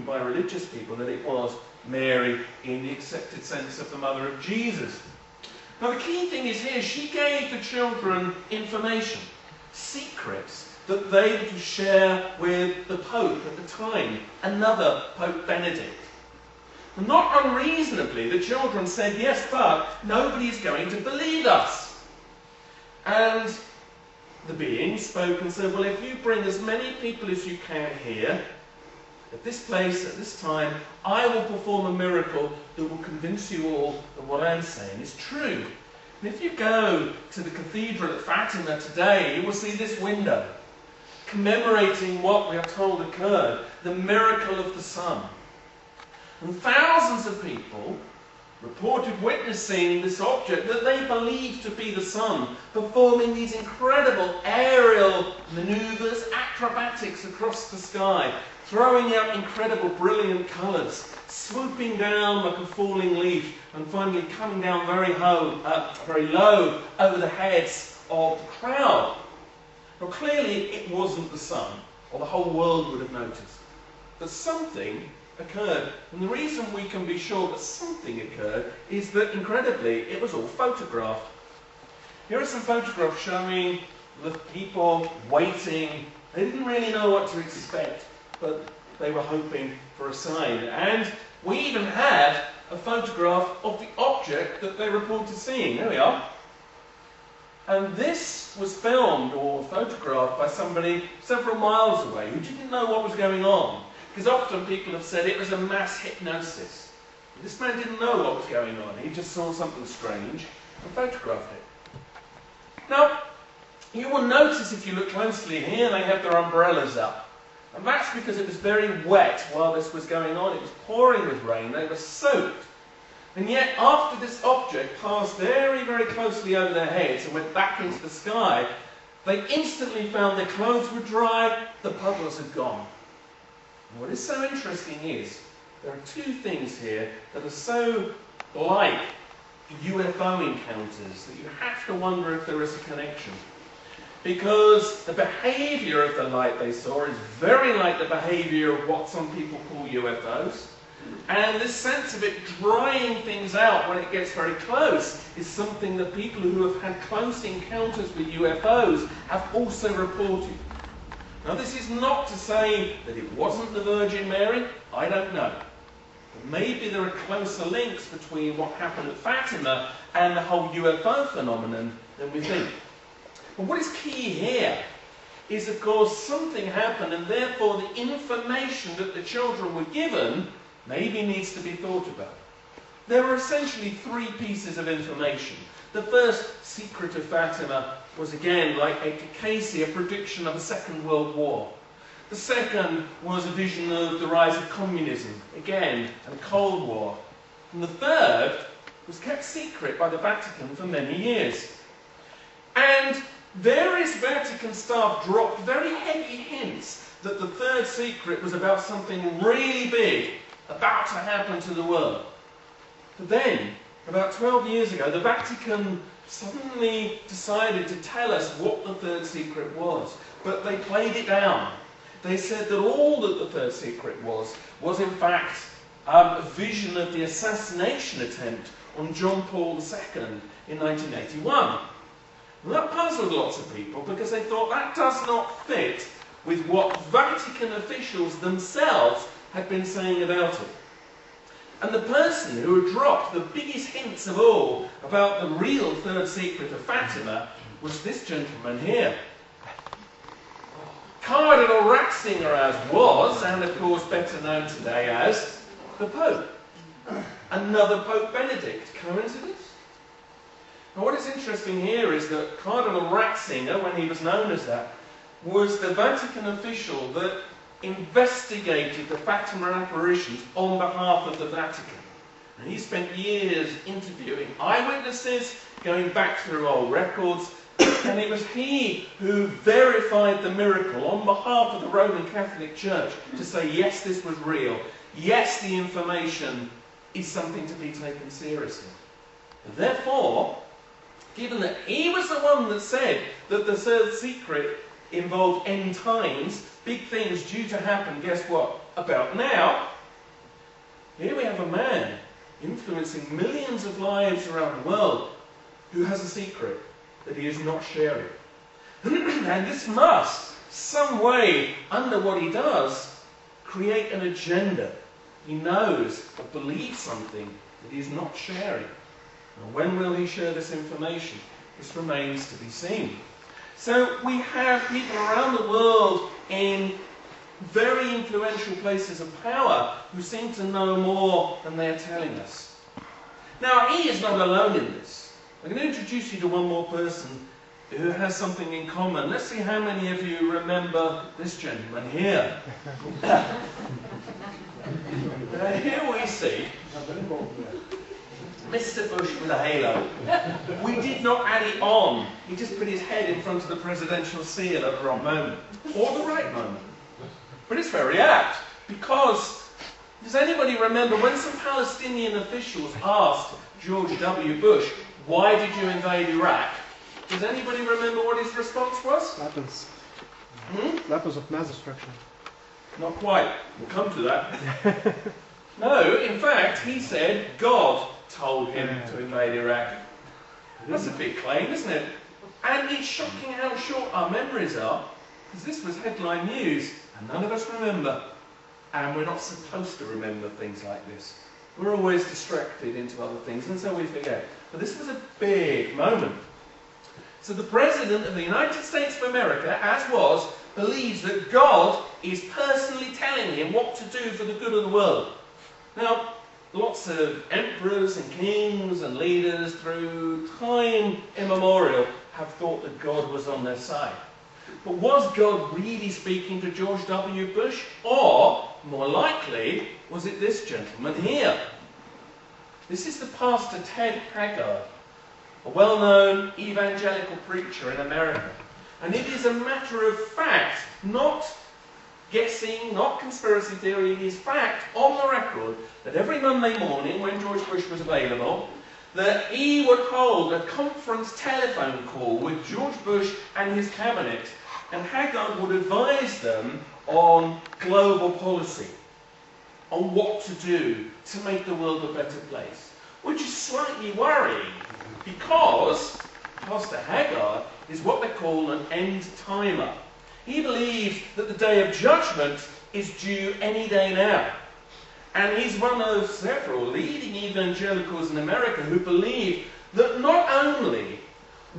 even by religious people, that it was Mary in the accepted sense of the mother of Jesus. Now the key thing is here, she gave the children information, secrets, that they were to share with the Pope at the time, another Pope Benedict. And not unreasonably, the children said, yes, but nobody's going to believe us. And the being spoke and said, well, if you bring as many people as you can here, at this place, at this time, I will perform a miracle that will convince you all that what I'm saying is true. And if you go to the cathedral at Fatima today, you will see this window commemorating what we are told occurred, the miracle of the sun. And thousands of people reported witnessing this object that they believed to be the sun, performing these incredible aerial maneuvers, acrobatics across the sky, throwing out incredible brilliant colours, swooping down like a falling leaf, and finally coming down very low over the heads of the crowd. Now clearly it wasn't the sun, or the whole world would have noticed. But something occurred, and the reason we can be sure that something occurred is that, incredibly, it was all photographed. Here are some photographs showing the people waiting. They didn't really know what to expect, but they were hoping for a sign. And we even have a photograph of the object that they reported seeing. There we are. And this was filmed or photographed by somebody several miles away who didn't know what was going on. Because often people have said it was a mass hypnosis. This man didn't know what was going on. He just saw something strange and photographed it. Now, you will notice if you look closely here, they have their umbrellas up. And that's because it was very wet while this was going on. It was pouring with rain. They were soaked. And yet, after this object passed very, very closely over their heads and went back into the sky, they instantly found their clothes were dry, the puddles had gone. And what is so interesting is, there are two things here that are so like UFO encounters that you have to wonder if there is a connection. Because the behaviour of the light they saw is very like the behaviour of what some people call UFOs. And this sense of it drying things out when it gets very close is something that people who have had close encounters with UFOs have also reported. Now this is not to say that it wasn't the Virgin Mary, I don't know. But maybe there are closer links between what happened at Fatima and the whole UFO phenomenon than we think. But what is key here is, of course, something happened, and therefore the information that the children were given maybe needs to be thought about. There were essentially three pieces of information. The first, secret of Fatima, was again, like vereecke, a prediction of a Second World War. The second was a vision of the rise of communism, again, and a Cold War. And the third was kept secret by the Vatican for many years. And various Vatican staff dropped very heavy hints that the third secret was about something really big about to happen to the world. But then, about 12 years ago, the Vatican suddenly decided to tell us what the third secret was. But they played it down. They said that all that the third secret was in fact a vision of the assassination attempt on John Paul II in 1981. And that puzzled lots of people because they thought that does not fit with what Vatican officials themselves had been saying about it. And the person who had dropped the biggest hints of all about the real third secret of Fatima was this gentleman here. Cardinal Ratzinger as was, and of course better known today as, the Pope. Another Pope Benedict. Coincidence? Now what is interesting here is that Cardinal Ratzinger, when he was known as that, was the Vatican official that investigated the Fatima apparitions on behalf of the Vatican. And he spent years interviewing eyewitnesses, going back through old records, and it was he who verified the miracle on behalf of the Roman Catholic Church to say, yes, this was real. Yes, the information is something to be taken seriously. And therefore, given that he was the one that said that the third secret involved end times, big things due to happen, guess what? About now. Here we have a man influencing millions of lives around the world who has a secret that he is not sharing. And this must, some way, under what he does, create an agenda. He knows or believes something that he is not sharing. And when will he share this information? This remains to be seen. So we have people around the world in very influential places of power who seem to know more than they are telling us. Now, he is not alone in this. I'm going to introduce you to one more person who has something in common. Let's see how many of you remember this gentleman here. Here we see Mr. Bush with a halo. We did not add it on. He just put his head in front of the presidential seal at the wrong moment, or the right moment. But it's very apt, because does anybody remember when some Palestinian officials asked George W. Bush, why did you invade Iraq? Does anybody remember what his response was? Weapons. Weapons of mass destruction. Not quite. We'll come to that. No, in fact, he said God told him to invade Iraq. That's a big claim, isn't it? And it's shocking how short our memories are, because this was headline news, and none of us remember. And we're not supposed to remember things like this. We're always distracted into other things, and so we forget. But this was a big moment. So the President of the United States of America, as was, believes that God is personally telling him what to do for the good of the world. Now, lots of emperors and kings and leaders through time immemorial have thought that God was on their side. But was God really speaking to George W. Bush? Or, more likely, was it this gentleman here? This is the pastor Ted Haggard, a well-known evangelical preacher in America. And it is a matter of fact, not guessing, not conspiracy theory, it is fact on the record that every Monday morning when George Bush was available, that he would hold a conference telephone call with George Bush and his cabinet, and Haggard would advise them on global policy, on what to do to make the world a better place. Which is slightly worrying, because Pastor Haggard is what they call an end-timer. He believes that the day of judgment is due any day now. And he's one of several leading evangelicals in America who believe that not only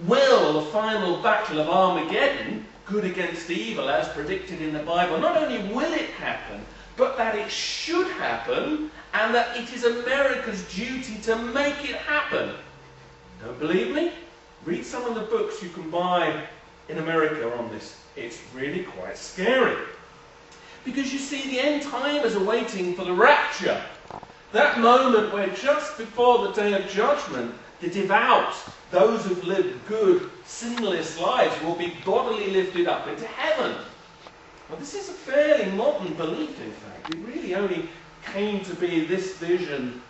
will the final battle of Armageddon, good against evil as predicted in the Bible, not only will it happen, but that it should happen, and that it is America's duty to make it happen. Don't believe me? Read some of the books you can buy in America on this. It's really quite scary. Because you see, the end timers are waiting for the rapture. That moment where just before the day of judgment, the devout, those who've lived good, sinless lives, will be bodily lifted up into heaven. Well, this is a fairly modern belief, in fact. It really only came to be this vision